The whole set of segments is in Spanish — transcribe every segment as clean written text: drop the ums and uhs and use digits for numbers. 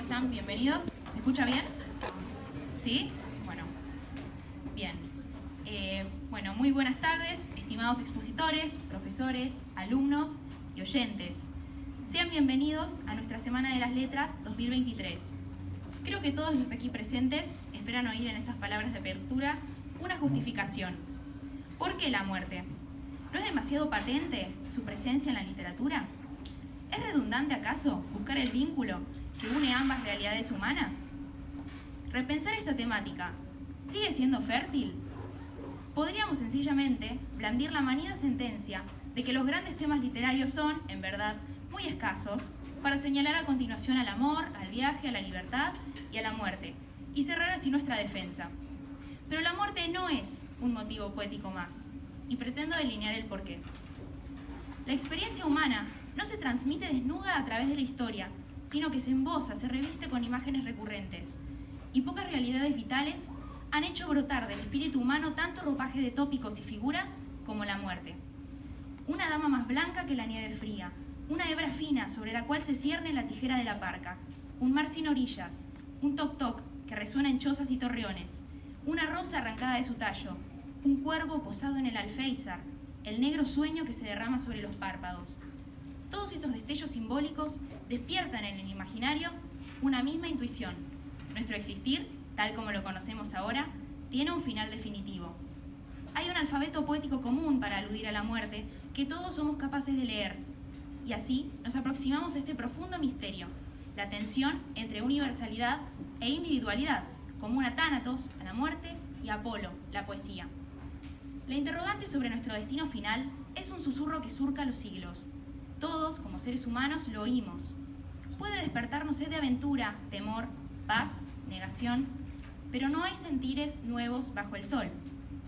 están? Bienvenidos. ¿Se escucha bien? ¿Sí? Bueno, bien. Bueno, muy buenas tardes, estimados expositores, profesores, alumnos y oyentes. Sean bienvenidos a nuestra Semana de las Letras 2023. Creo que todos los aquí presentes esperan oír en estas palabras de apertura una justificación. ¿Por qué la muerte? ¿No es demasiado patente su presencia en la literatura? ¿Es redundante acaso buscar el vínculo que une ambas realidades humanas? Repensar esta temática, ¿sigue siendo fértil? Podríamos sencillamente blandir la manida sentencia de que los grandes temas literarios son, en verdad, muy escasos, para señalar a continuación al amor, al viaje, a la libertad y a la muerte, y cerrar así nuestra defensa. Pero la muerte no es un motivo poético más, y pretendo delinear el porqué. La experiencia humana no se transmite desnuda a través de la historia, sino que se emboza, se reviste con imágenes recurrentes, y pocas realidades vitales han hecho brotar del espíritu humano tanto ropaje de tópicos y figuras como la muerte. Una dama más blanca que la nieve fría, una hebra fina sobre la cual se cierne la tijera de la parca, un mar sin orillas, un toc-toc que resuena en chozas y torreones, una rosa arrancada de su tallo, un cuervo posado en el alféizar, el negro sueño que se derrama sobre los párpados. Todos estos destellos simbólicos despiertan en el imaginario una misma intuición. Nuestro existir, tal como lo conocemos ahora, tiene un final definitivo. Hay un alfabeto poético común para aludir a la muerte que todos somos capaces de leer, y así nos aproximamos a este profundo misterio, la tensión entre universalidad e individualidad, como una Tánatos, a la muerte, y Apolo, la poesía. La interrogante sobre nuestro destino final es un susurro que surca los siglos. Todos, como seres humanos, lo oímos. Puede despertarnos sed de aventura, temor, paz, negación, pero no hay sentires nuevos bajo el sol.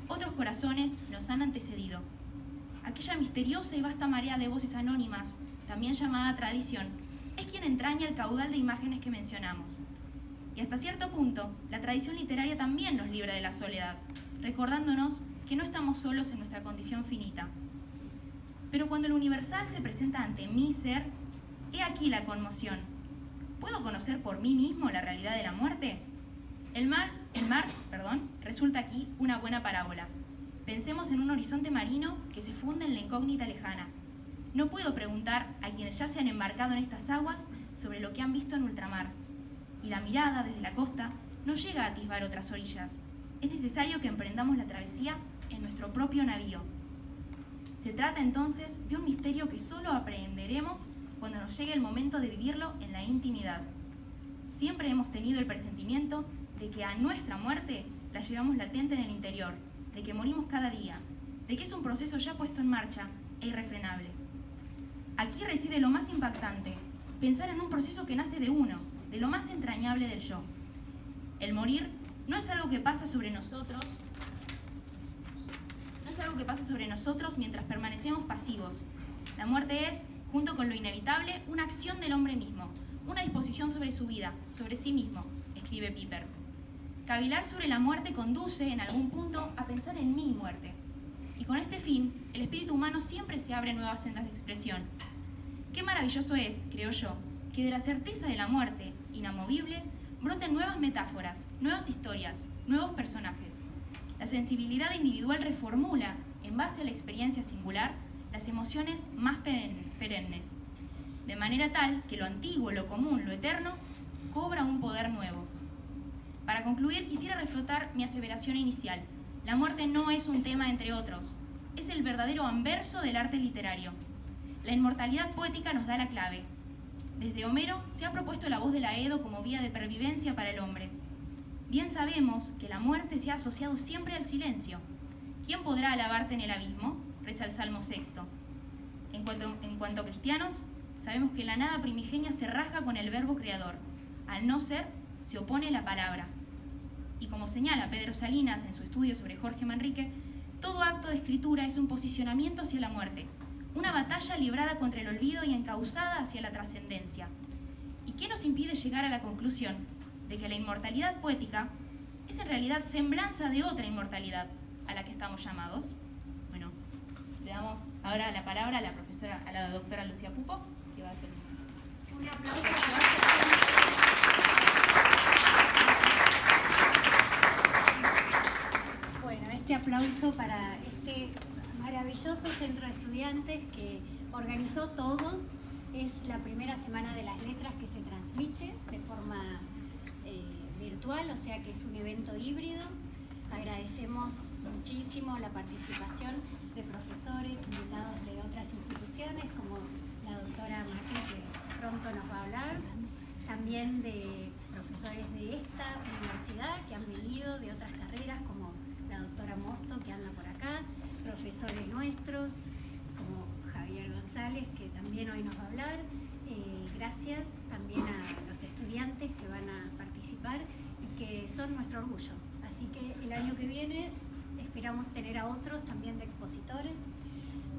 Otros corazones nos han antecedido. Aquella misteriosa y vasta marea de voces anónimas, también llamada tradición, es quien entraña el caudal de imágenes que mencionamos. Y hasta cierto punto, la tradición literaria también nos libra de la soledad, recordándonos que no estamos solos en nuestra condición finita. Pero cuando lo universal se presenta ante mi ser, he aquí la conmoción. ¿Puedo conocer por mí mismo la realidad de la muerte? El mar, resulta aquí una buena parábola. Pensemos en un horizonte marino que se funde en la incógnita lejana. No puedo preguntar a quienes ya se han embarcado en estas aguas sobre lo que han visto en ultramar. Y la mirada desde la costa no llega a atisbar otras orillas. Es necesario que emprendamos la travesía en nuestro propio navío. Se trata entonces de un misterio que solo aprehenderemos cuando nos llegue el momento de vivirlo en la intimidad. Siempre hemos tenido el presentimiento de que a nuestra muerte la llevamos latente en el interior, de que morimos cada día, de que es un proceso ya puesto en marcha e irrefrenable. Aquí reside lo más impactante, pensar en un proceso que nace de uno, de lo más entrañable del yo. El morir no es algo que pasa sobre nosotros, mientras permanecemos pasivos. La muerte es, junto con lo inevitable, una acción del hombre mismo, una disposición sobre su vida, sobre sí mismo, escribe Piper. Cavilar sobre la muerte conduce, en algún punto, a pensar en mi muerte. Y con este fin, el espíritu humano siempre se abre nuevas sendas de expresión. Qué maravilloso es, creo yo, que de la certeza de la muerte, inamovible, broten nuevas metáforas, nuevas historias, nuevos personajes. La sensibilidad individual reformula, en base a la experiencia singular, las emociones más perennes, de manera tal que lo antiguo, lo común, lo eterno, cobra un poder nuevo. Para concluir, quisiera reflotar mi aseveración inicial. La muerte no es un tema entre otros, es el verdadero anverso del arte literario. La inmortalidad poética nos da la clave. Desde Homero se ha propuesto la voz del Aedo como vía de pervivencia para el hombre. Bien sabemos que la muerte se ha asociado siempre al silencio. ¿Quién podrá alabarte en el abismo?, reza el Salmo 6. En cuanto a cristianos, sabemos que la nada primigenia se rasga con el verbo creador. Al no ser, se opone la palabra. Y como señala Pedro Salinas en su estudio sobre Jorge Manrique, todo acto de escritura es un posicionamiento hacia la muerte, una batalla librada contra el olvido y encauzada hacia la trascendencia. ¿Y qué nos impide llegar a la conclusión de que la inmortalidad poética es en realidad semblanza de otra inmortalidad a la que estamos llamados? Bueno, le damos ahora la palabra a la doctora Lucía Pupo, que va a hacer un aplauso. aplauso para este maravilloso centro de estudiantes que organizó todo. Es la primera semana de las letras que se transmite de forma virtual, o sea que es un evento híbrido. Agradecemos muchísimo la participación de profesores, invitados de otras instituciones, como la doctora Macri, que pronto nos va a hablar, también de profesores de esta universidad que han venido de otras carreras, como la doctora Mosto, que anda por acá, profesores nuestros, como Javier González, que también hoy nos va a hablar. Gracias también a los estudiantes que van a participar y que son nuestro orgullo. Así que el año que viene esperamos tener a otros también de expositores.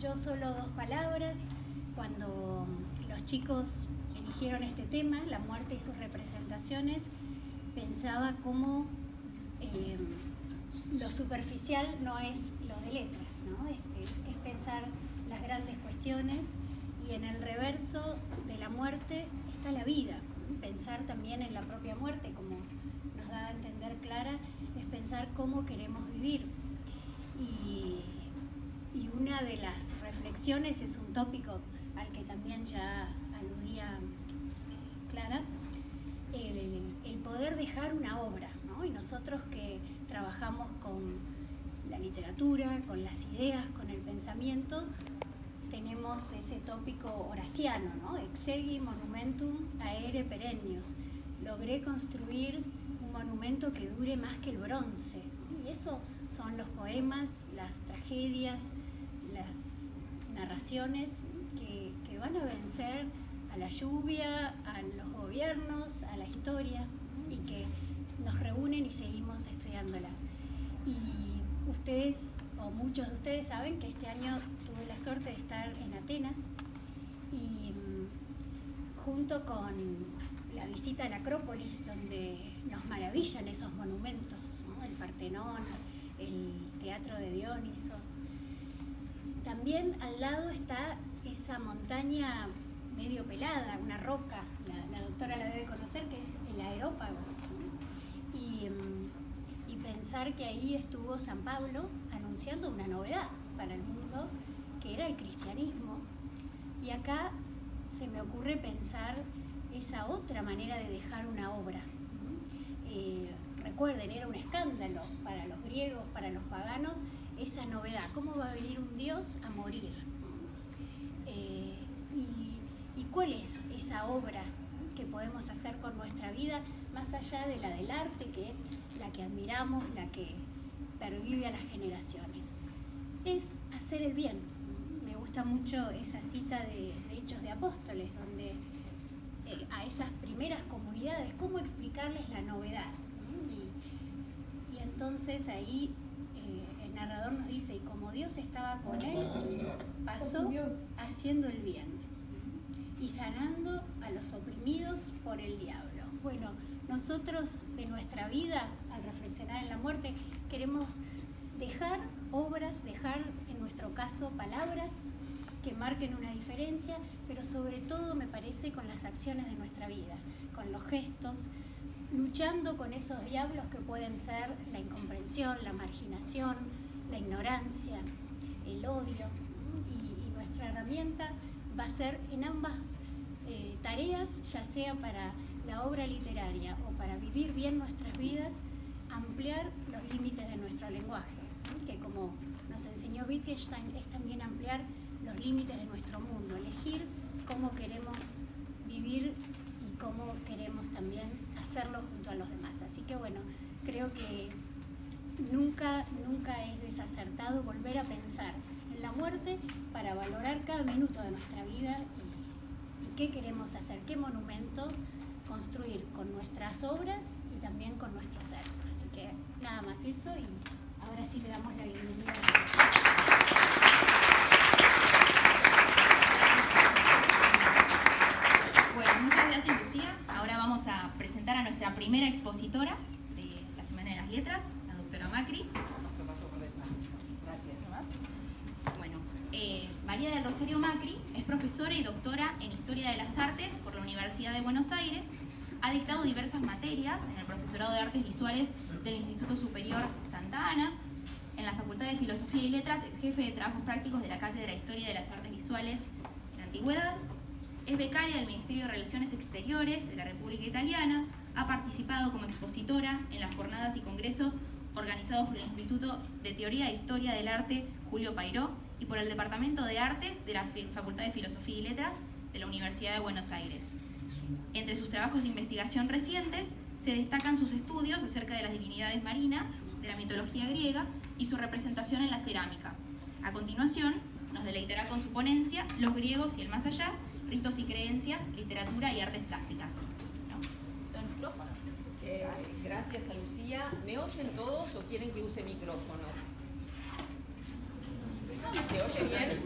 Yo solo 2 palabras. Cuando los chicos eligieron este tema, la muerte y sus representaciones, pensaba cómo lo superficial no es lo de letras, ¿no? Es pensar las grandes cuestiones, y en el reverso de la muerte está la vida. Pensar también en la propia muerte, como nos da a entender Clara, es pensar cómo queremos vivir. Y una de las reflexiones es un tópico al que también ya aludía Clara, el poder dejar una obra, ¿no? Y nosotros que trabajamos con la literatura, con las ideas, con el pensamiento, tenemos ese tópico horaciano, ¿no? Exegi monumentum aere perennius. Logré construir un monumento que dure más que el bronce. Y eso son los poemas, las tragedias, las narraciones que van a vencer a la lluvia, a los gobiernos, a la historia, y que nos reúnen y seguimos estudiándola. Y ustedes, o muchos de ustedes, saben que este año tuve la suerte de estar en Atenas, y junto con la visita a la Acrópolis, donde nos maravillan esos monumentos, ¿no? El Partenón, el Teatro de Dionisos. También al lado está esa montaña medio pelada, una roca, la doctora la debe conocer, que es el Areópago, ¿no? Y pensar que ahí estuvo San Pablo anunciando una novedad para el mundo, que era el cristianismo. Y acá se me ocurre pensar esa otra manera de dejar una obra. Recuerden, era un escándalo para los griegos, para los paganos, esa novedad. ¿Cómo va a venir un Dios a morir? ¿Y cuál es esa obra que podemos hacer con nuestra vida, más allá de la del arte, que es la que admiramos, la que pervive a las generaciones? Es hacer el bien. Me gusta mucho esa cita de Hechos de Apóstoles, donde a esas primeras comunidades, cómo explicarles la novedad. Y entonces ahí el narrador nos dice, y como Dios estaba con él, pasó haciendo el bien y sanando a los oprimidos por el diablo. Bueno, nosotros de nuestra vida, al reflexionar en la muerte, queremos dejar obras, dejar en nuestro caso palabras que marquen una diferencia, pero sobre todo me parece con las acciones de nuestra vida, con los gestos, luchando con esos diablos que pueden ser la incomprensión, la marginación, la ignorancia, el odio. Y nuestra herramienta va a ser en ambas tareas, ya sea para la obra literaria o para vivir bien nuestras vidas, ampliar los límites de nuestro lenguaje, que como nos enseñó Wittgenstein, es también ampliar los límites de nuestro mundo, elegir cómo queremos vivir y cómo queremos también hacerlo junto a los demás. Así que bueno, creo que nunca es desacertado volver a pensar en la muerte para valorar cada minuto de nuestra vida y qué queremos hacer, qué monumento construir con nuestras obras y también con nuestro ser. Así que nada más eso, y ahora sí le damos la bienvenida. Bueno, muchas gracias, Lucía. Ahora vamos a presentar a nuestra primera expositora de la Semana de las Letras, la doctora Macri. Paso por detrás. Gracias. Bueno, María del Rosario Macri es profesora y doctora en Historia de las Artes por la Universidad de Buenos Aires. Ha dictado diversas materias en el profesorado de Artes Visuales del Instituto Superior Santa Ana. En la Facultad de Filosofía y Letras es jefe de trabajos prácticos de la Cátedra de Historia de las Artes Visuales de la Antigüedad. Es becaria del Ministerio de Relaciones Exteriores de la República Italiana. Ha participado como expositora en las jornadas y congresos organizados por el Instituto de Teoría e Historia del Arte Julio Pairó y por el Departamento de Artes de la Facultad de Filosofía y Letras de la Universidad de Buenos Aires. Entre sus trabajos de investigación recientes se destacan sus estudios acerca de las divinidades marinas, de la mitología griega y su representación en la cerámica. A continuación, nos deleitará con su ponencia Los griegos y el más allá, ritos y creencias, literatura y artes plásticas. ¿No? Son micrófonos. Gracias a Lucía. ¿Me oyen todos o quieren que use micrófono? ¿Se oye bien?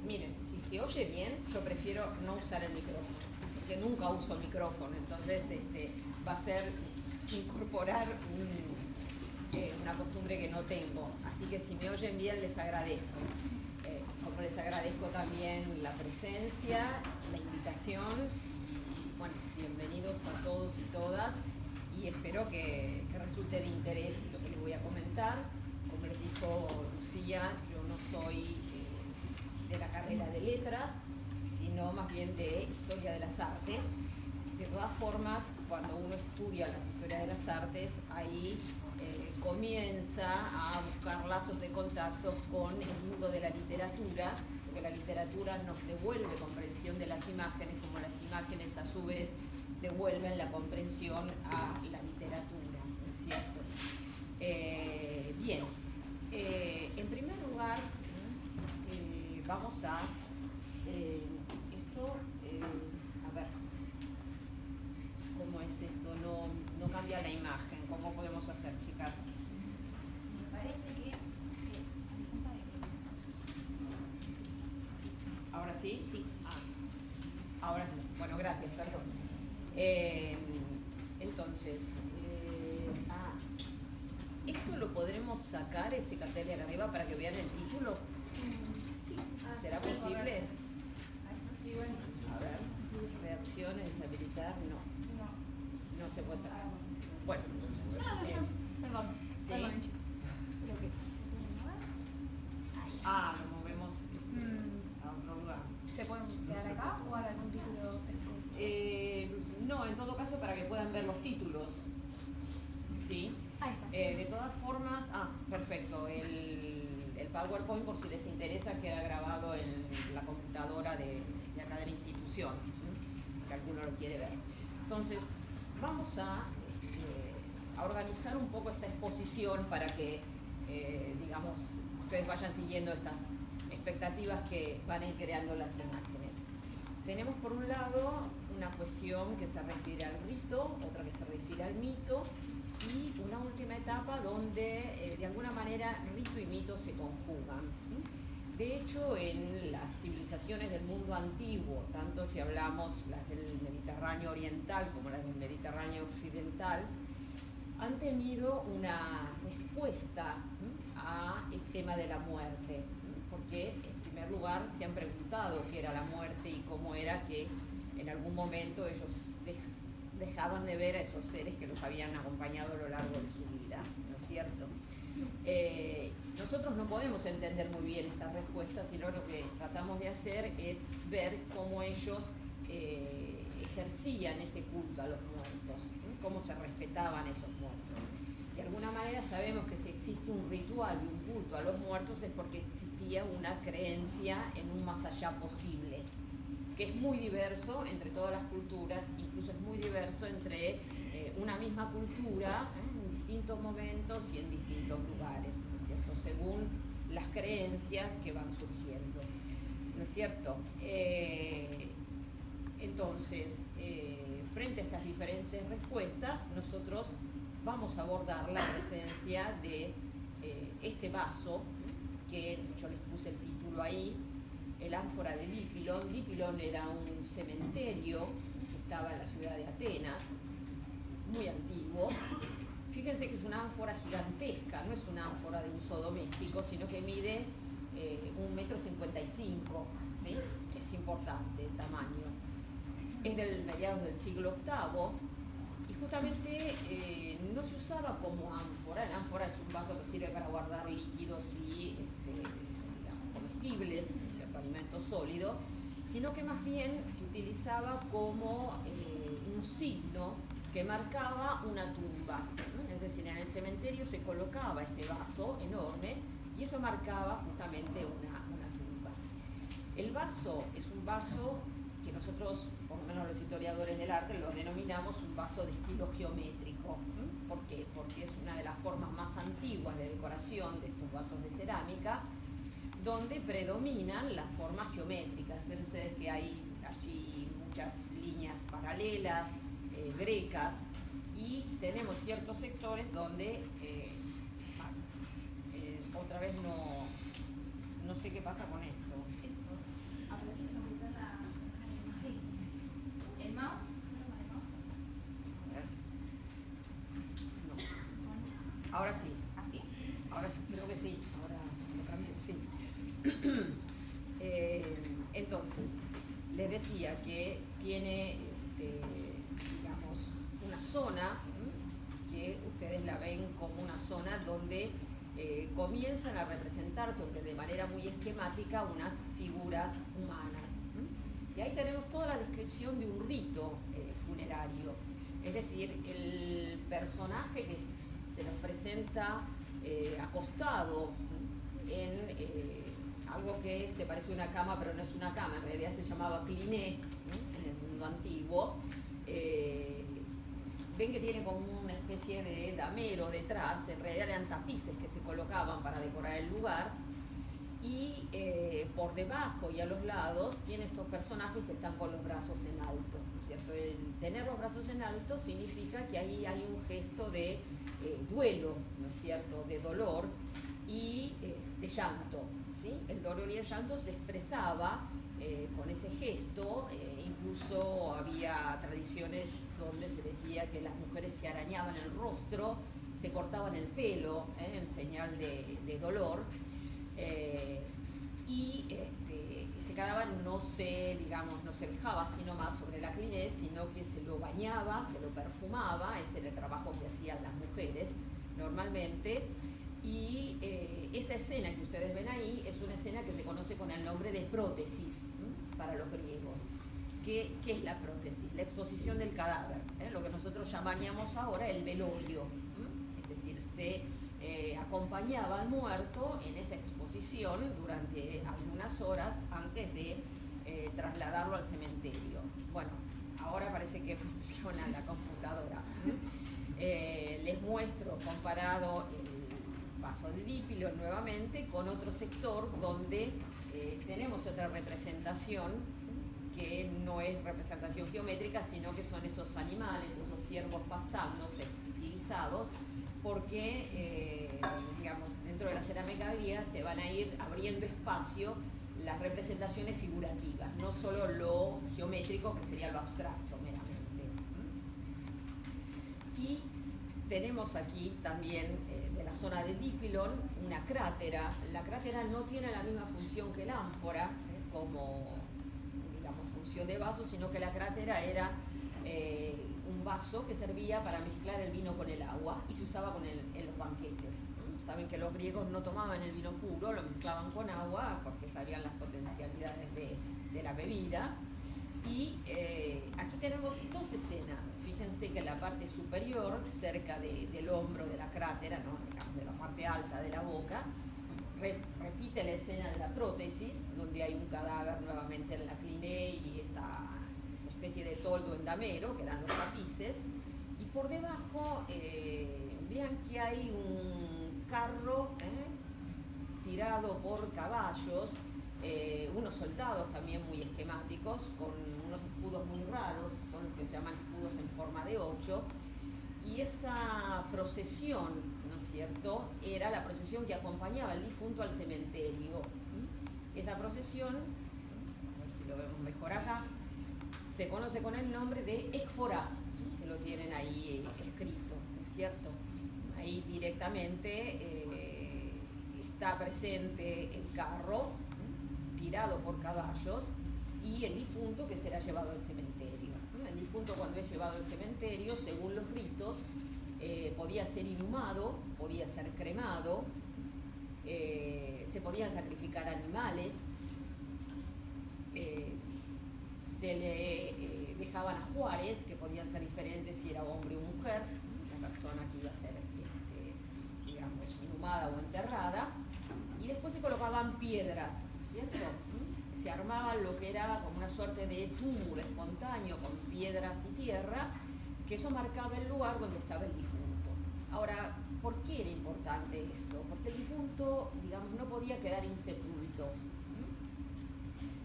Miren, si se oye bien, yo prefiero no usar el micrófono, porque nunca uso el micrófono, entonces va a ser incorporar una costumbre que no tengo. Así que si me oyen bien, les agradezco. Como les agradezco también la presencia, la invitación, y bueno, bienvenidos a todos y todas, y espero que resulte de interés lo que les voy a comentar. Como les dijo Lucía, yo no soy de la carrera de letras, sino más bien de historia de las artes. De todas formas, cuando uno estudia las historias de las artes, ahí comienza a buscar lazos de contacto con el mundo de la literatura, porque la literatura nos devuelve comprensión de las imágenes, como las imágenes a su vez devuelven la comprensión a la literatura, ¿no es cierto? Bien, en primer lugar, vamos a a ver, ¿cómo es esto? No cambia la imagen. ¿Cómo podemos hacer, chicas? Me parece que sí. ¿Ahora sí? Sí. Ahora sí. Bueno, gracias, perdón. Entonces, ¿esto lo podremos sacar, este cartel de acá arriba, para que vean el título? ¿Será posible? A ver, reacciones, deshabilitar, no se puede sacar. Bueno. Perdón. ¿Sí? Perdón, Lo movemos a otro lugar. ¿Se pueden quedar acá o hay algún título después? No, en todo caso para que puedan ver los títulos. ¿Sí? Ahí está. De todas formas, perfecto. El PowerPoint, por si les interesa, queda grabado en la computadora de acá de la institución, ¿sí? Que alguno lo quiere ver. Entonces, vamos a organizar un poco esta exposición para que, digamos, ustedes vayan siguiendo estas expectativas que van a ir creando las imágenes. Tenemos por un lado una cuestión que se refiere al rito, otra que se refiere al mito, y una última etapa donde de alguna manera rito y mito se conjugan. De hecho, en las civilizaciones del mundo antiguo, tanto si hablamos las del Mediterráneo oriental como las del Mediterráneo occidental, han tenido una respuesta al tema de la muerte, porque en primer lugar se han preguntado qué era la muerte y cómo era que en algún momento ellos dejaban de ver a esos seres que los habían acompañado a lo largo de su vida, ¿no es cierto? Nosotros no podemos entender muy bien estas respuestas, sino lo que tratamos de hacer es ver cómo ellos ejercían ese culto a los muertos, cómo se respetaban esos muertos. De alguna manera sabemos que si existe un ritual y un culto a los muertos es porque existía una creencia en un más allá posible, que es muy diverso entre todas las culturas, incluso es muy diverso entre una misma cultura en distintos momentos y en distintos lugares, ¿no es cierto? Según las creencias que van surgiendo, ¿no es cierto? Entonces, frente a estas diferentes respuestas, nosotros vamos a abordar la presencia de este vaso, que yo les puse el título ahí, el ánfora de Dipilon. Dipilon era un cementerio que estaba en la ciudad de Atenas, muy antiguo. Fíjense que es una ánfora gigantesca, no es una ánfora de uso doméstico, sino que mide 1,55 m, ¿sí? Es importante el tamaño. Es del mediados del siglo VIII y justamente no se usaba como ánfora. El ánfora es un vaso que sirve para guardar líquidos y digamos, comestibles, cierto alimento sólido, sino que más bien se utilizaba como un signo que marcaba una tumba, ¿no? Es decir, en el cementerio se colocaba este vaso enorme y eso marcaba justamente una tumba. El vaso es un vaso que nosotros, por lo menos los historiadores del arte, lo denominamos un vaso de estilo geométrico. ¿Por qué? Porque es una de las formas más antiguas de decoración de estos vasos de cerámica, donde predominan las formas geométricas. Ven ustedes que hay allí muchas líneas paralelas, grecas, y tenemos ciertos sectores donde, otra vez no sé qué pasa con esto. ¿El mouse? No. Ahora sí. ¿Así? Ahora sí, creo que sí. Ahora lo cambio, sí. Entonces, les decía que tiene, digamos, una zona que ustedes la ven como una zona donde comienzan a representarse, aunque de manera muy esquemática, unas figuras humanas. Y ahí tenemos toda la descripción de un rito funerario. Es decir, el personaje que se nos presenta acostado en algo que se parece a una cama, pero no es una cama, en realidad se llamaba cliné en el mundo antiguo. Ven que tiene como una especie de damero detrás, en realidad eran tapices que se colocaban para decorar el lugar, y por debajo y a los lados tiene estos personajes que están con los brazos en alto, ¿no es cierto? El tener los brazos en alto significa que ahí hay un gesto de duelo, ¿no es cierto?, de dolor y de llanto, ¿sí? El dolor y el llanto se expresaba con ese gesto. Incluso había tradiciones donde se decía que las mujeres se arañaban el rostro, se cortaban el pelo en señal de dolor, y este cadáver no se dejaba así nomás sobre la cliné, sino que se lo bañaba, se lo perfumaba. Ese era el trabajo que hacían las mujeres normalmente. Y esa escena que ustedes ven ahí es una escena que se conoce con el nombre de prótesis para los griegos. ¿Qué es la prótesis? La exposición del cadáver, lo que nosotros llamaríamos ahora el velorio. Es decir, se acompañaba al muerto en esa exposición durante algunas horas antes de trasladarlo al cementerio. Bueno, ahora parece que funciona la computadora. Les muestro comparado el vaso de Dipilo nuevamente con otro sector donde tenemos otra representación que no es representación geométrica, sino que son esos animales, esos ciervos pastando, estilizados, porque digamos, dentro de la cerámica griega se van a ir abriendo espacio las representaciones figurativas, no solo lo geométrico, que sería lo abstracto meramente. Y tenemos aquí también de la zona de Dipilon una crátera. La crátera no tiene la misma función que el ánfora como, digamos, función de vaso, sino que la crátera era un vaso que servía para mezclar el vino con el agua y se usaba en los banquetes. Saben que los griegos no tomaban el vino puro, lo mezclaban con agua porque sabían las potencialidades de la bebida. Y aquí tenemos dos escenas. Fíjense que en la parte superior, cerca del hombro de la crátera, ¿no?, digamos, de la parte alta de la boca, repite la escena de la prótesis, donde hay un cadáver nuevamente en la cliné y esa especie de toldo en damero, que eran los tapices. Y por debajo, vean que hay un carro tirado por caballos, unos soldados también muy esquemáticos, con unos escudos muy raros, son los que se llaman escudos en forma de 8, y esa procesión, ¿no es cierto?, era la procesión que acompañaba al difunto al cementerio. Esa procesión, a ver si lo vemos mejor acá, se conoce con el nombre de Ekforá, que lo tienen ahí escrito, ¿no es cierto? Ahí directamente está presente el carro tirado por caballos y el difunto que será llevado al cementerio. El difunto difunto, cuando es llevado al cementerio, según los ritos, podía ser inhumado, podía ser cremado, se podían sacrificar animales, se le dejaban ajuares que podían ser diferentes si era hombre o mujer, la persona que iba a ser, digamos, inhumada o enterrada, y después se colocaban piedras, ¿cierto? Se armaba lo que era como una suerte de túmulo espontáneo con piedras y tierra, que eso marcaba el lugar donde estaba el difunto. Ahora, ¿por qué era importante esto? Porque el difunto, digamos, no podía quedar insepulto.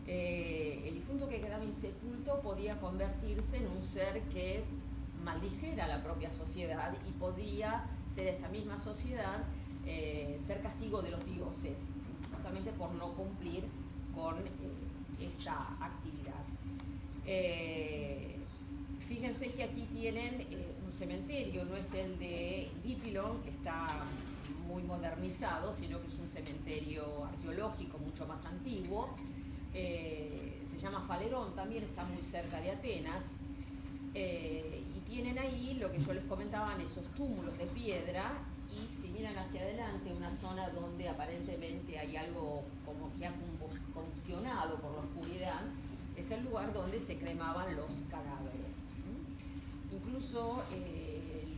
El difunto que quedaba insepulto podía convertirse en un ser que maldijera a la propia sociedad y podía ser esta misma sociedad ser castigo de los dioses, justamente por no cumplir con esta actividad. Fíjense que aquí tienen un cementerio, no es el de Dipylon, que está muy modernizado, sino que es un cementerio arqueológico mucho más antiguo. Se llama Falerón, también está muy cerca de Atenas, y tienen ahí lo que yo les comentaba, esos túmulos de piedra, y si miran hacia adelante, una zona donde aparentemente hay algo como que ha combustionado por la oscuridad, es el lugar donde se cremaban los cadáveres. Incluso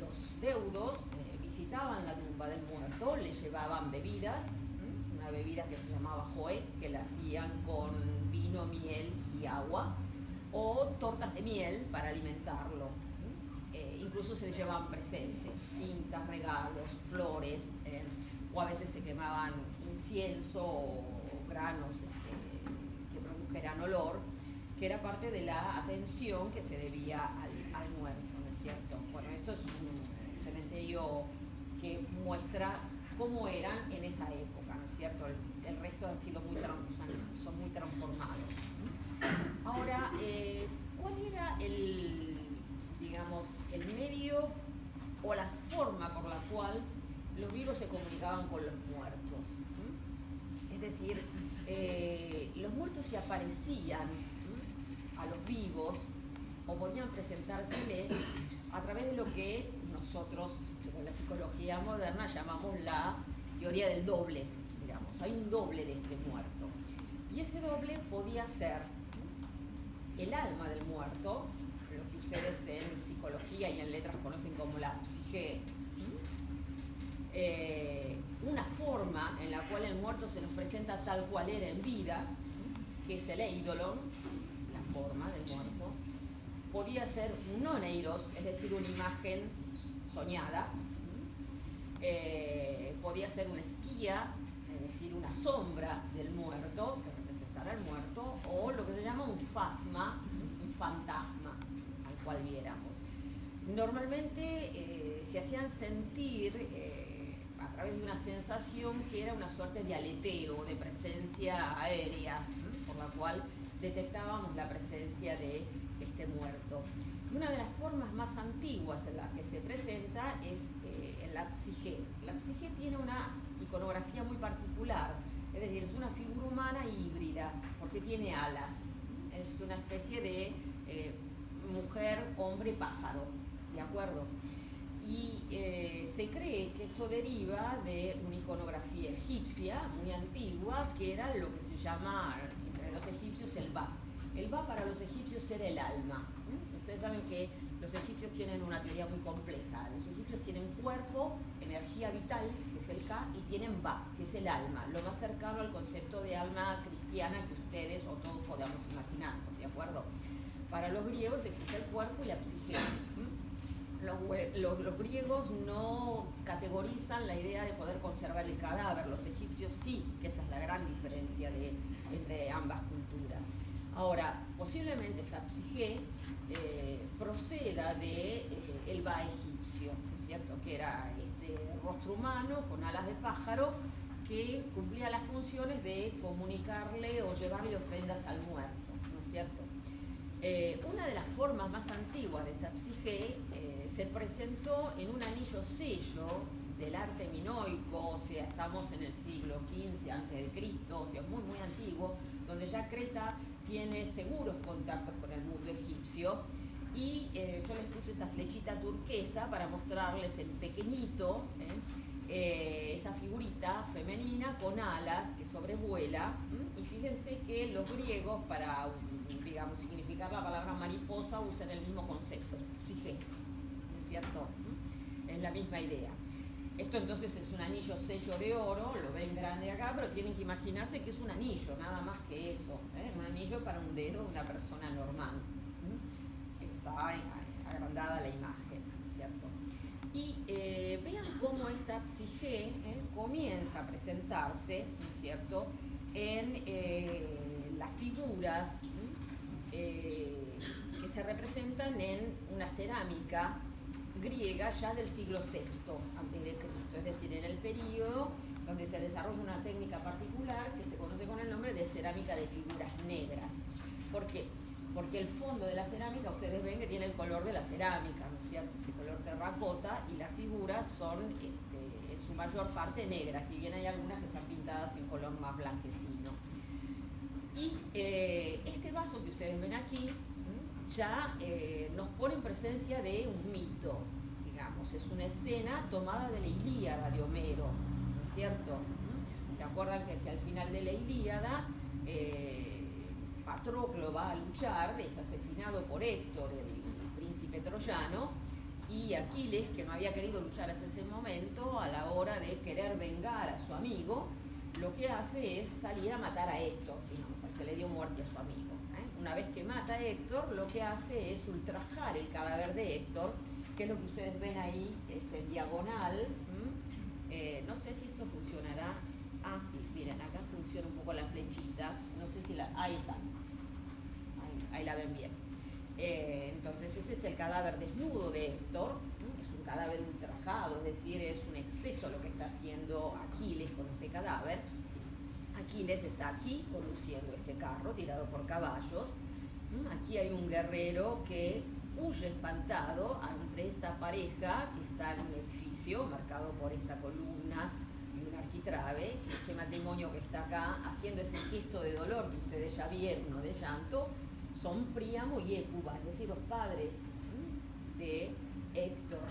los deudos visitaban la tumba del muerto, le llevaban bebidas, una bebida que se llamaba joé, que la hacían con vino, miel y agua, o tortas de miel para alimentarlo. Incluso se le llevaban presentes, cintas, regalos, flores, o a veces se quemaban incienso o granos que produjeran olor, que era parte de la atención que se debía al muerto, ¿no es cierto? Bueno, esto es un cementerio que muestra cómo eran en esa época, ¿no es cierto? El resto han sido son muy transformados. Ahora, ¿cuál era digamos, el medio o la forma por la cual los vivos se comunicaban con los muertos? Es decir, los muertos se aparecían a los vivos o podían presentársele a través de lo que nosotros, en la psicología moderna, llamamos la teoría del doble, digamos. Hay un doble de este muerto. Y ese doble podía ser el alma del muerto, lo que ustedes en psicología y en letras conocen como la psique, una forma en la cual el muerto se nos presenta tal cual era en vida, que es el eidolon, la forma del muerto. Podía ser un noneiros, es decir, una imagen soñada. Podía ser una esquía, es decir, una sombra del muerto, que representara al muerto, o lo que se llama un fasma, un fantasma al cual viéramos. Normalmente se hacían sentir a través de una sensación que era una suerte de aleteo, de presencia aérea, por la cual detectábamos la presencia de este muerto. Y una de las formas más antiguas en la que se presenta es en la psique. La psique tiene una iconografía muy particular, es decir, es una figura humana híbrida, porque tiene alas. Es una especie de mujer, hombre, pájaro, ¿de acuerdo? Y se cree que esto deriva de una iconografía egipcia muy antigua, que era lo que se llama entre los egipcios el Ba. El Ba para los egipcios era el alma. Ustedes saben que los egipcios tienen una teoría muy compleja. Los egipcios tienen cuerpo, energía vital, que es el Ka, y tienen Ba, que es el alma, lo más cercano al concepto de alma cristiana que ustedes o todos podamos imaginar, ¿de acuerdo? Para los griegos existe el cuerpo y la psique. Los griegos no categorizan la idea de poder conservar el cadáver, los egipcios sí, que esa es la gran diferencia entre ambas culturas. Ahora, posiblemente esa psique proceda del Ba egipcio, ¿no es cierto? Que era este rostro humano con alas de pájaro que cumplía las funciones de comunicarle o llevarle ofrendas al muerto, ¿no es cierto? Una de las formas más antiguas de esta psique se presentó en un anillo sello del arte minoico, o sea, estamos en el siglo XV a.C., o sea, muy, muy antiguo, donde ya Creta tiene seguros contactos con el mundo egipcio, Y yo les puse esa flechita turquesa para mostrarles en pequeñito, esa figurita femenina con alas que sobrevuela. Y fíjense que los griegos, para, digamos, significar la palabra mariposa, usan el mismo concepto, psige, ¿no es cierto? Es la misma idea. Esto entonces es un anillo sello de oro, lo ven grande acá, pero tienen que imaginarse que es un anillo, nada más que eso, un anillo para un dedo de una persona normal. Está agrandada la imagen, ¿cierto? Y vean cómo esta psige comienza a presentarse, ¿no es cierto?, en las figuras que se representan en una cerámica griega ya del siglo VI a.C., es decir, en el periodo donde se desarrolla una técnica particular que se conoce con el nombre de cerámica de figuras negras. ¿Por qué? Porque el fondo de la cerámica, ustedes ven que tiene el color de la cerámica, ¿no es cierto? Ese color terracota, y las figuras son en su mayor parte negras, si bien hay algunas que están pintadas en color más blanquecino. Y este vaso que ustedes ven aquí ya nos pone en presencia de un mito, digamos, es una escena tomada de la Ilíada de Homero, ¿no es cierto? ¿Se acuerdan que hacia el final de la Ilíada Patroclo va a luchar, es asesinado por Héctor, el príncipe troyano, y Aquiles, que no había querido luchar hasta ese momento, a la hora de querer vengar a su amigo, lo que hace es salir a matar a Héctor, digamos, al que le dio muerte a su amigo. Una vez que mata a Héctor, lo que hace es ultrajar el cadáver de Héctor, que es lo que ustedes ven ahí en diagonal. No sé si esto funcionará. Ah, sí, miren, acá funciona un poco la flechita. No sé si la... Ahí está. Ahí la ven bien. Entonces ese es el cadáver desnudo de Héctor. Es un cadáver ultrajado, es decir, es un exceso lo que está haciendo Aquiles con ese cadáver. Aquiles está aquí conduciendo este carro tirado por caballos. Aquí hay un guerrero que huye espantado ante esta pareja que está en un edificio marcado por esta columna y un arquitrabe. Este matrimonio que está acá haciendo ese gesto de dolor que ustedes ya vieron, de llanto, son Príamo y Hécuba, es decir, los padres de Héctor,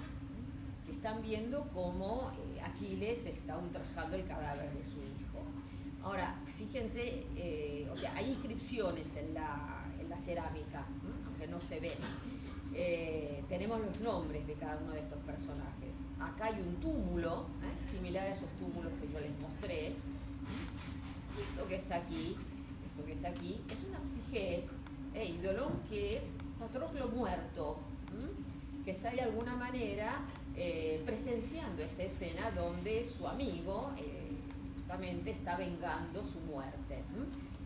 que están viendo cómo Aquiles está ultrajando el cadáver de su hijo. Ahora, fíjense, o sea, hay inscripciones en la cerámica, aunque no se ven. Tenemos los nombres de cada uno de estos personajes. Acá hay un túmulo, similar a esos túmulos que yo les mostré. Y esto que está aquí, es una psige, Eidolon, que es Patroclo muerto, que está de alguna manera presenciando esta escena donde su amigo justamente está vengando su muerte.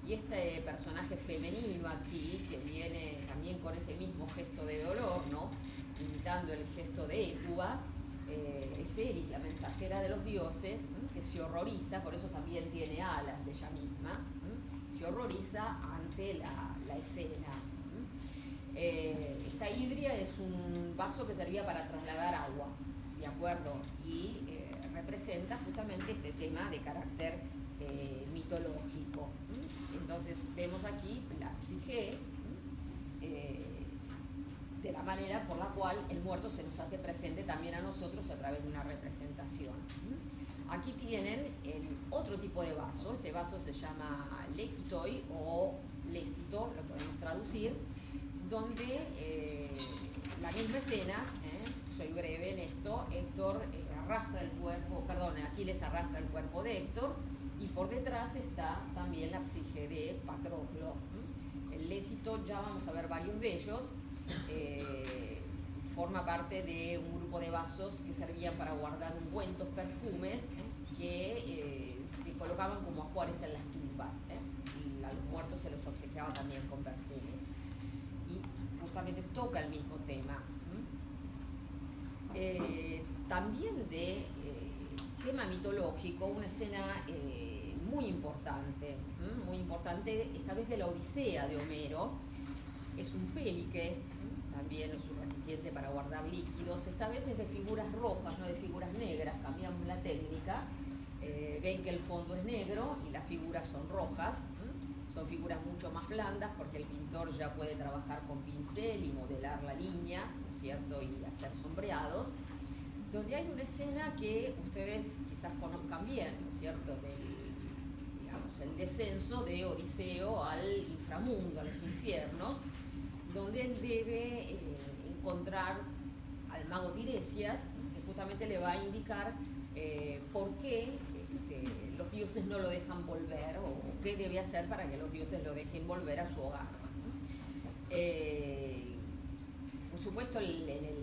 Y este personaje femenino aquí, que viene también con ese mismo gesto de dolor, ¿no?, imitando el gesto de Hécuba, es Eris, la mensajera de los dioses, que se horroriza, por eso también tiene alas ella misma, se horroriza ante la escena. Esta hidria es un vaso que servía para trasladar agua, ¿de acuerdo? Y representa justamente este tema de carácter mitológico. Entonces vemos aquí la psige de la manera por la cual el muerto se nos hace presente también a nosotros a través de una representación. Aquí tienen otro tipo de vaso. Este vaso se llama lekitoi o lécito, lo podemos traducir, donde la misma escena, soy breve en esto, Héctor arrastra el cuerpo, Aquiles arrastra el cuerpo de Héctor, y por detrás está también la psige de Patroclo. El lécito, ya vamos a ver varios de ellos, forma parte de un grupo de vasos que servían para guardar ungüentos, perfumes, que se colocaban como ajuares en las tumbas. Y a los muertos se los obsequiaba también con perfumes. Y justamente toca el mismo tema. También de tema mitológico, una escena muy importante, esta vez de la Odisea de Homero. Es un pélique, también es un recipiente para guardar líquidos, esta vez es de figuras rojas, no de figuras negras, cambiamos la técnica. Ven que el fondo es negro y las figuras son rojas. son figuras mucho más blandas porque el pintor ya puede trabajar con pincel y modelar la línea, ¿no es cierto?, y hacer sombreados, donde hay una escena que ustedes quizás conozcan bien, ¿no es cierto?, digamos, el descenso de Odiseo al inframundo, a los infiernos, donde él debe encontrar al mago Tiresias, que justamente le va a indicar por qué los dioses no lo dejan volver, o qué debe hacer para que los dioses lo dejen volver a su hogar. Por supuesto, en el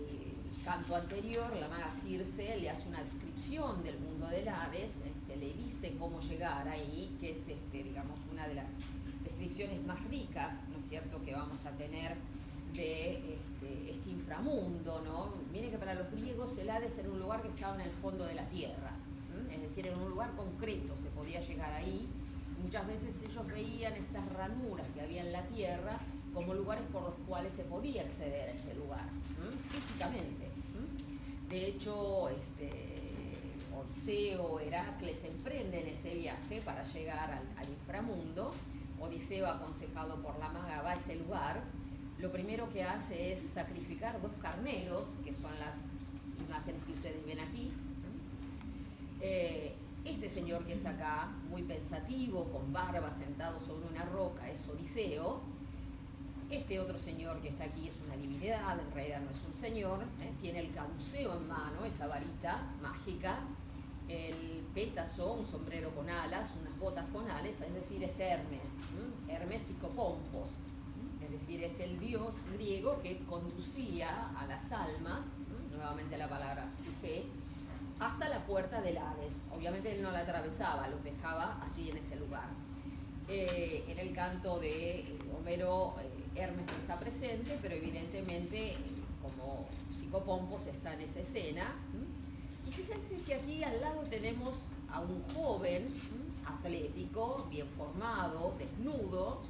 canto anterior, la maga Circe le hace una descripción del mundo del Hades, le dice cómo llegar ahí, que es digamos, una de las descripciones más ricas, ¿no es cierto?, que vamos a tener de este inframundo, ¿no? Miren que para los griegos el Hades era un lugar que estaba en el fondo de la tierra, es decir, en un lugar concreto se podía llegar ahí. Muchas veces ellos veían estas ranuras que había en la tierra como lugares por los cuales se podía acceder a este lugar, físicamente. De hecho, Odiseo, Heracles emprenden ese viaje para llegar al inframundo. Odiseo, aconsejado por la maga, va a ese lugar. Lo primero que hace es sacrificar 2 carneros, que son las imágenes que ustedes ven aquí. Este señor que está acá, muy pensativo, con barba, sentado sobre una roca, es Odiseo. Este otro señor que está aquí es una divinidad, en realidad no es un señor, tiene el caduceo en mano, esa varita mágica, el pétaso, un sombrero con alas, unas botas con alas, es decir, es Hermes, Hermes Psicopompos, es decir, es el dios griego que conducía a las almas, nuevamente la palabra psique, hasta la puerta del Hades. Obviamente él no la atravesaba, los dejaba allí en ese lugar. En el canto de Homero, Hermes no está presente, pero evidentemente como Psicopompos está en esa escena. Y fíjense que aquí al lado tenemos a un joven atlético, bien formado, desnudo,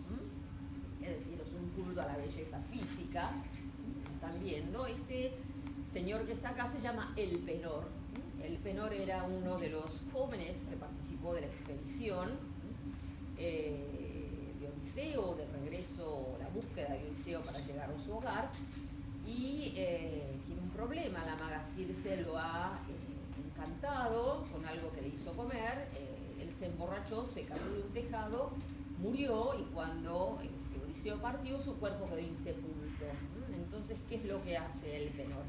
es decir, es un culto a la belleza física. Están viendo, este señor que está acá se llama Elpenor. Elpenor era uno de los jóvenes que participó de la expedición de Odiseo, de regreso, la búsqueda de Odiseo para llegar a su hogar, y tiene un problema. La maga Circe lo ha encantado con algo que le hizo comer, él se emborrachó, se cayó de un tejado, murió, y cuando Odiseo partió, su cuerpo quedó insepulto. Entonces, ¿qué es lo que hace Elpenor?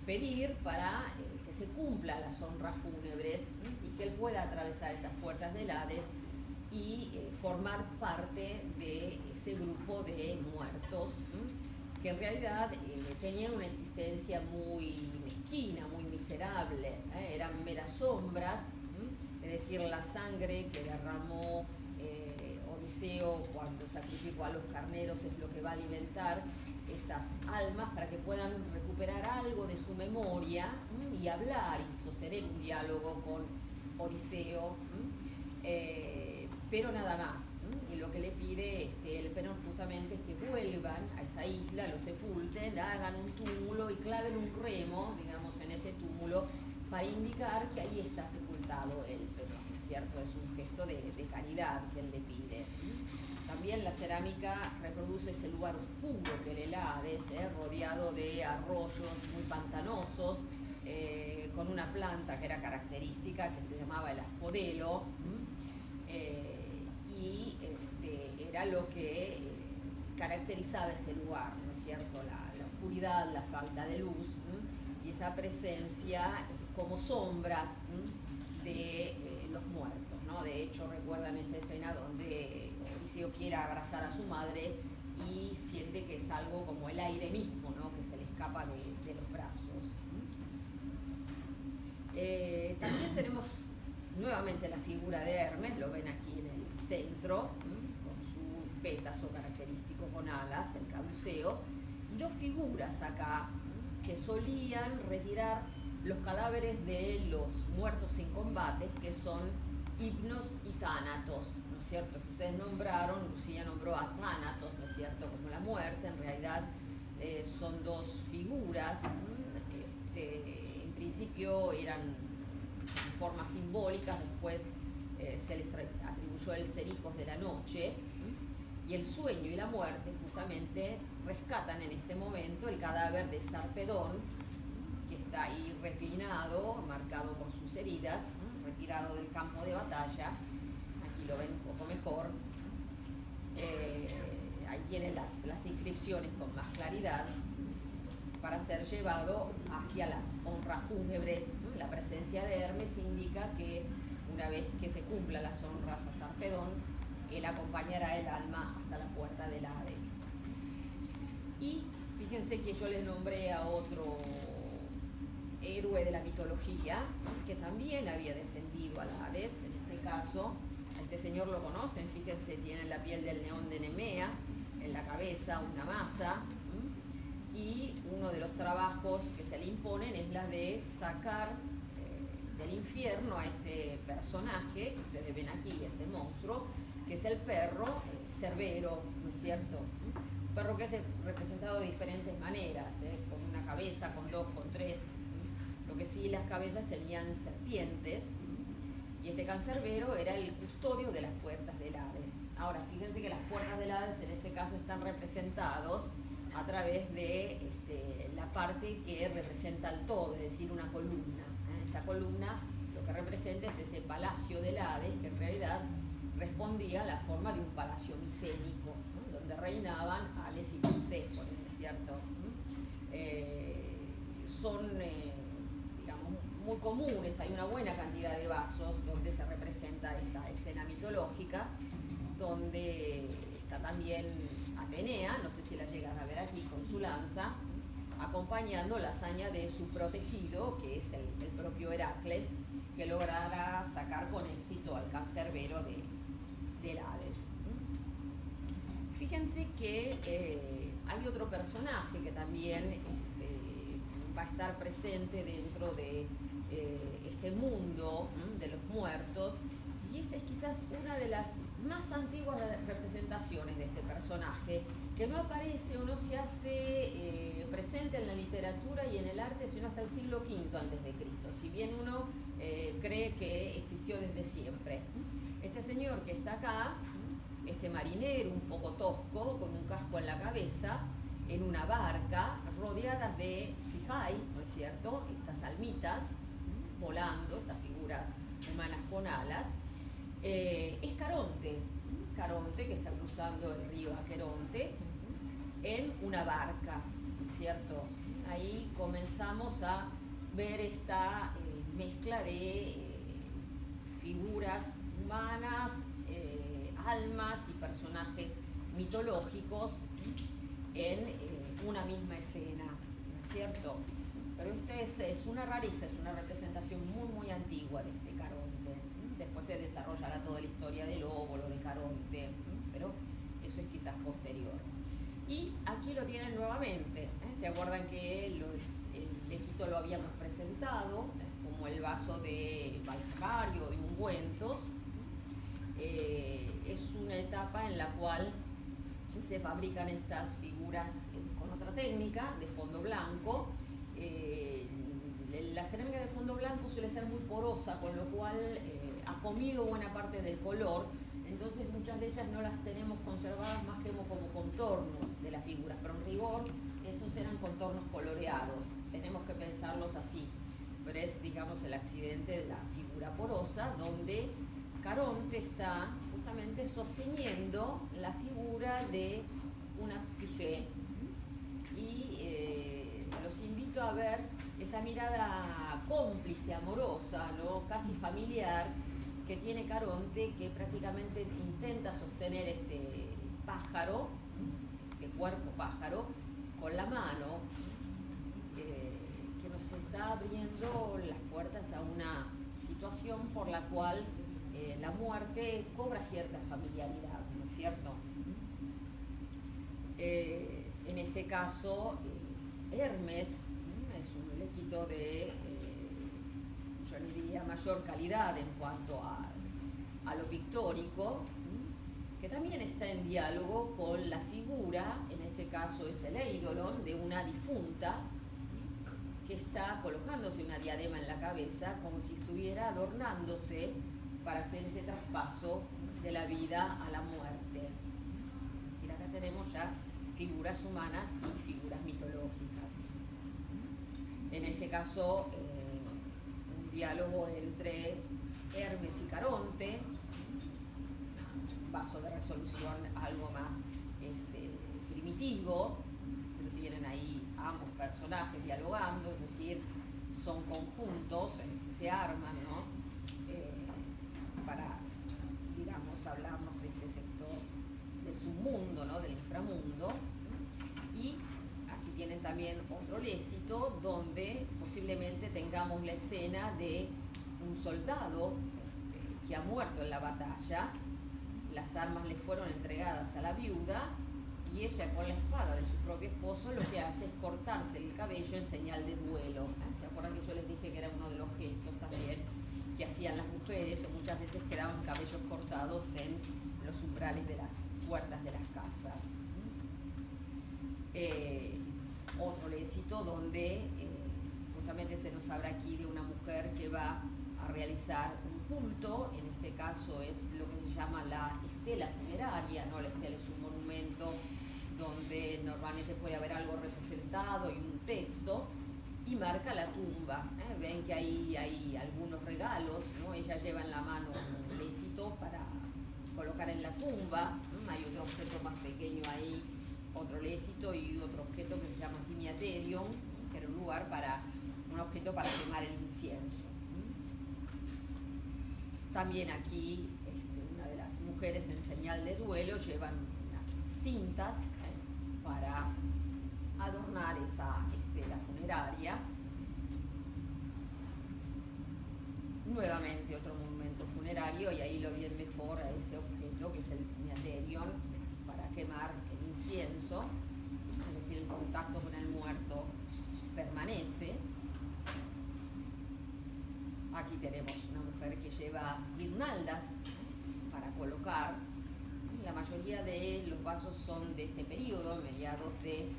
Pedir para que se cumplan las honras fúnebres y que él pueda atravesar esas puertas del Hades y formar parte de ese grupo de muertos que en realidad tenían una existencia muy mezquina, muy miserable, eran meras sombras, es decir, la sangre que derramó Odiseo cuando sacrificó a los carneros es lo que va a alimentar esas almas para que puedan recuperar algo de su memoria y hablar y sostener un diálogo con Odiseo, pero nada más. Y lo que le pide Elpenor justamente es que vuelvan a esa isla, lo sepulten, hagan un túmulo y claven un remo, digamos, en ese túmulo para indicar que ahí está sepultado Elpenor, ¿no es cierto? Es un gesto de caridad que él le pide. También la cerámica reproduce ese lugar oscuro que era el Hades, rodeado de arroyos muy pantanosos, con una planta que era característica, que se llamaba el afodelo, y era lo que caracterizaba ese lugar, ¿no es cierto? La oscuridad, la falta de luz, y esa presencia como sombras de los muertos, ¿no? De hecho, recuerdan esa escena donde Odiseo quiere abrazar a su madre y siente que es algo como el aire mismo, ¿no? Que se le escapa de los brazos. También tenemos nuevamente la figura de Hermes, lo ven aquí en el centro, con su pétaso característico con alas, el caduceo, y 2 figuras acá que solían retirar los cadáveres de los muertos sin combates, que son Hipnos y Tánatos, ¿no es cierto? Que ustedes nombraron, Lucía nombró a Tánatos, ¿no es cierto?, como la muerte. En realidad son 2 figuras, en principio eran formas simbólicas, después se les atribuyó el ser hijos de la noche, Y el sueño y la muerte justamente rescatan en este momento el cadáver de Sarpedón, que está ahí reclinado, marcado por sus heridas, retirado del campo de batalla. Aquí lo ven un poco mejor. Ahí tienen las inscripciones con más claridad, para ser llevado hacia las honras fúnebres. La presencia de Hermes indica que una vez que se cumplan las honras a Sarpedón, él acompañará el alma hasta la puerta del Hades. Y fíjense que yo les nombré a otro héroe de la mitología que también había descendido al Hades. En este caso, a este señor lo conocen, fíjense, tiene la piel del león de Nemea, en la cabeza una masa, y uno de los trabajos que se le imponen es la de sacar del infierno a este personaje, que ustedes ven aquí, este monstruo, que es el perro Cerbero, ¿no es cierto? Un perro que es representado de diferentes maneras, con una cabeza, con dos, con tres. Lo que sí, las cabezas tenían serpientes, y este cancerbero era el custodio de las puertas del Hades. Ahora, fíjense que las puertas del Hades en este caso están representados a través de la parte que representa el todo, es decir, una columna. Esta columna lo que representa es ese palacio del Hades, que en realidad respondía a la forma de un palacio micénico, ¿no? Donde reinaban Hades y Perséfone, ¿no es cierto? Son digamos, muy comunes, hay una buena cantidad de vasos donde se representa esta escena mitológica, donde está también Atenea, no sé si la llegan a ver aquí, con su lanza, acompañando la hazaña de su protegido, que es el propio Heracles, que logrará sacar con éxito al cancerbero del Hades. Fíjense que hay otro personaje que también va a estar presente dentro de este mundo de los muertos, y esta es quizás una de las más antiguas representaciones de este personaje, que no aparece o no se hace presente en la literatura y en el arte sino hasta el siglo V a.C., si bien uno cree que existió desde siempre. Este señor que está acá, este marinero un poco tosco, con un casco en la cabeza, en una barca, rodeadas de psijai, ¿no es cierto?, estas almitas volando, estas figuras humanas con alas, es Caronte, que está cruzando el río Aqueronte en una barca, ¿no es cierto? Ahí comenzamos a ver esta mezcla de figuras humanas, almas y personajes mitológicos en una misma escena, ¿no es cierto? Pero esta es una rareza, es una representación muy antigua de este Caronte. Después se desarrollará toda la historia del óvulo de Caronte, pero eso es quizás posterior. Y aquí lo tienen nuevamente, ¿se acuerdan que el lequito lo habíamos presentado como el vaso de balsamario, de ungüentos? Es una etapa en la cual se fabrican estas figuras con otra técnica de fondo blanco. La cerámica de fondo blanco suele ser muy porosa, con lo cual ha comido buena parte del color, entonces muchas de ellas no las tenemos conservadas más que como contornos de las figuras, pero en rigor esos eran contornos coloreados, tenemos que pensarlos así, pero es, digamos, el accidente de la figura porosa, donde Caronte está justamente sosteniendo la figura de una psique, y los invito a ver esa mirada cómplice, amorosa, ¿no?, casi familiar, que tiene Caronte, que prácticamente intenta sostener ese pájaro, ese cuerpo pájaro, con la mano, que nos está abriendo las puertas a una situación por la cual la muerte cobra cierta familiaridad, ¿no es cierto? En este caso, Hermes es un lequito de, yo le diría, mayor calidad en cuanto a lo pictórico, que también está en diálogo con la figura, en este caso es el eidolon, de una difunta que está colocándose una diadema en la cabeza como si estuviera adornándose para hacer ese traspaso de la vida a la muerte. tenemos ya figuras humanas y figuras mitológicas. En este caso, un diálogo entre Hermes y Caronte, vaso de resolución algo más primitivo, pero tienen ahí ambos personajes dialogando, es decir, son conjuntos que se arman, ¿no? Para, digamos, hablarnos de este sector del submundo, ¿no? Del inframundo. Y aquí tienen también otro lécito donde posiblemente tengamos la escena de un soldado que ha muerto en la batalla. Las armas le fueron entregadas a la viuda y ella, con la espada de su propio esposo, lo que hace es cortarse el cabello en señal de duelo. ¿Se acuerdan que yo les dije que era uno de los gestos también que hacían las mujeres, o muchas veces quedaban cabellos cortados en los umbrales de las puertas de las casas? Otro lécito donde justamente se nos habla aquí de una mujer que va a realizar un culto. En este caso es lo que se llama la estela funeraria, ¿no? La estela es un monumento donde normalmente puede haber algo representado y un texto, y marca la tumba. Ven que ahí hay algunos regalos, ¿no? Ella lleva en la mano un lécito para colocar en la tumba. Hay otro objeto más pequeño ahí, otro lécito, y otro objeto que se llama timiaterion, que era un objeto para quemar el incienso. También aquí una de las mujeres, en señal de duelo, llevan unas cintas para adornar esa estela funeraria. Nuevamente otro monumento funerario, y ahí lo ven mejor a ese objeto que es el timiaterion, para quemar el incienso, es decir, el contacto con el muerto permanece. Aquí tenemos una mujer que lleva guirnaldas para colocar. La mayoría de los vasos son de este periodo, mediados del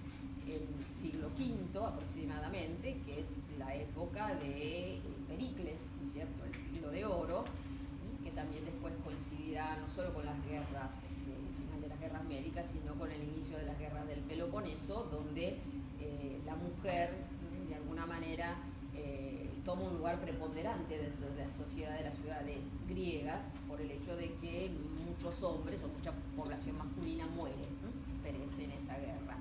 siglo V aproximadamente, que es la época de Pericles, ¿no es cierto?, el siglo de oro, que también después coincidirá no solo con las guerras, el final de las guerras médicas, sino con el inicio de las guerras del Peloponeso, donde la mujer, de alguna manera, toma un lugar preponderante dentro de la sociedad de las ciudades griegas, por el hecho de que muchos hombres o mucha población masculina muere, perece en esa guerra.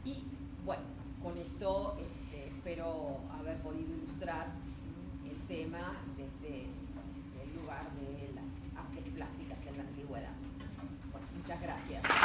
Y bueno, con esto espero haber podido ilustrar el tema desde el lugar de las artes plásticas en la antigüedad. Bueno, muchas gracias.